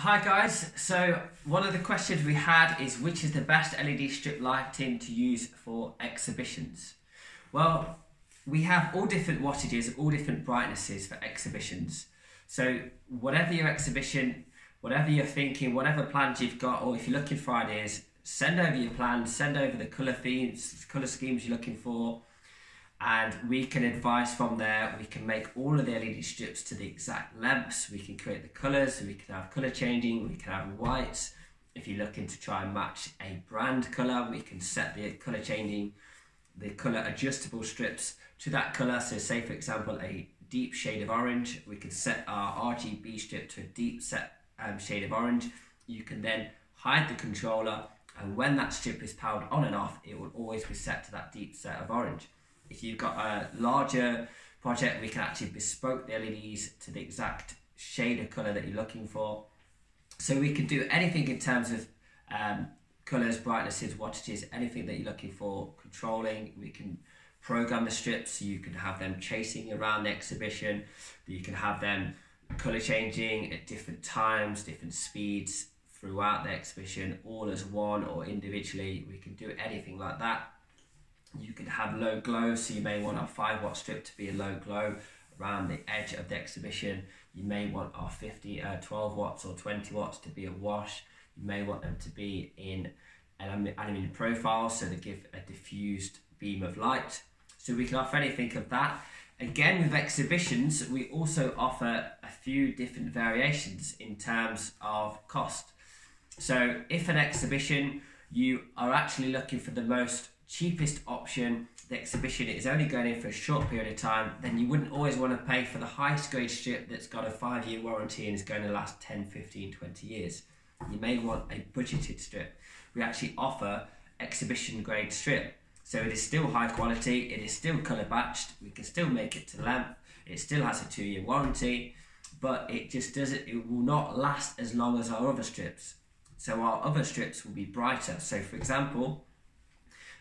Hi guys, so one of the questions we had is which is the best LED strip lighting to use for exhibitions? Well, we have all different wattages, all different brightnesses for exhibitions. So whatever your exhibition, whatever you're thinking, whatever plans you've got, or if you're looking for ideas, send over your plans, send over the colour themes, colour schemes you're looking for, and we can advise from there. We can make all of the LED strips to the exact lengths. We can create the colours, we can have colour changing, we can have whites. If you're looking to try and match a brand colour, we can set the colour changing, the colour adjustable strips to that colour. So say for example a deep shade of orange, we can set our RGB strip to a deep shade of orange. You can then hide the controller, and when that strip is powered on and off, it will always be set to that deep set of orange. If you've got a larger project, we can actually bespoke the LEDs to the exact shade of colour that you're looking for. So we can do anything in terms of colours, brightnesses, wattages, anything that you're looking for, controlling. We can program the strips so you can have them chasing around the exhibition. You can have them colour changing at different times, different speeds throughout the exhibition, all as one or individually. We can do anything like that. You can have low glow, so you may want our 5-watt strip to be a low glow around the edge of the exhibition. You may want our 12 watts or 20 watts to be a wash. You may want them to be in aluminium profile, so they give a diffused beam of light. So we can offer anything of that. Again, with exhibitions, we also offer a few different variations in terms of cost. So if an exhibition, you are actually looking for the most cheapest option, the exhibition is only going in for a short period of time, then you wouldn't always want to pay for the highest grade strip that's got a 5-year warranty and is going to last 10, 15, 20 years. You may want a budgeted strip. We actually offer exhibition grade strip. So it is still high quality, it is still colour batched, we can still make it to length, it still has a 2-year warranty, but it will not last as long as our other strips. So our other strips will be brighter. So for example,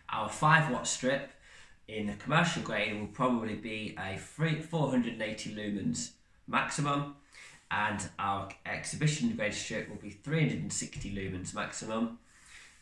our 5-watt strip in the commercial grade will probably be a 480 lumens maximum, and our exhibition grade strip will be 360 lumens maximum.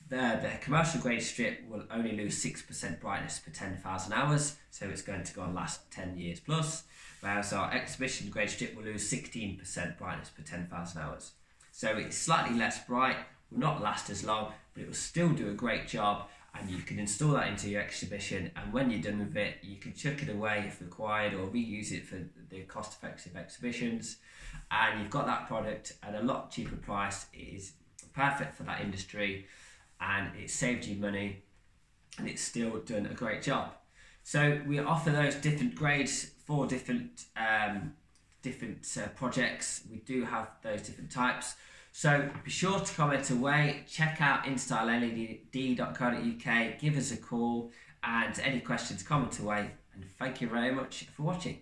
The commercial grade strip will only lose 6% brightness per 10,000 hours, so it's going to go and last 10 years plus, whereas our exhibition grade strip will lose 16% brightness per 10,000 hours. So it's slightly less bright, will not last as long, but it will still do a great job. And you can install that into your exhibition, and when you're done with it, you can chuck it away if required or reuse it for the cost-effective exhibitions. And you've got that product at a lot cheaper price. It is perfect for that industry, and it saved you money, and it's still done a great job. So we offer those different grades for different projects. We do have those different types. So be sure to comment away, check out InStyleLED.co.uk, give us a call, and any questions, comment away, and thank you very much for watching.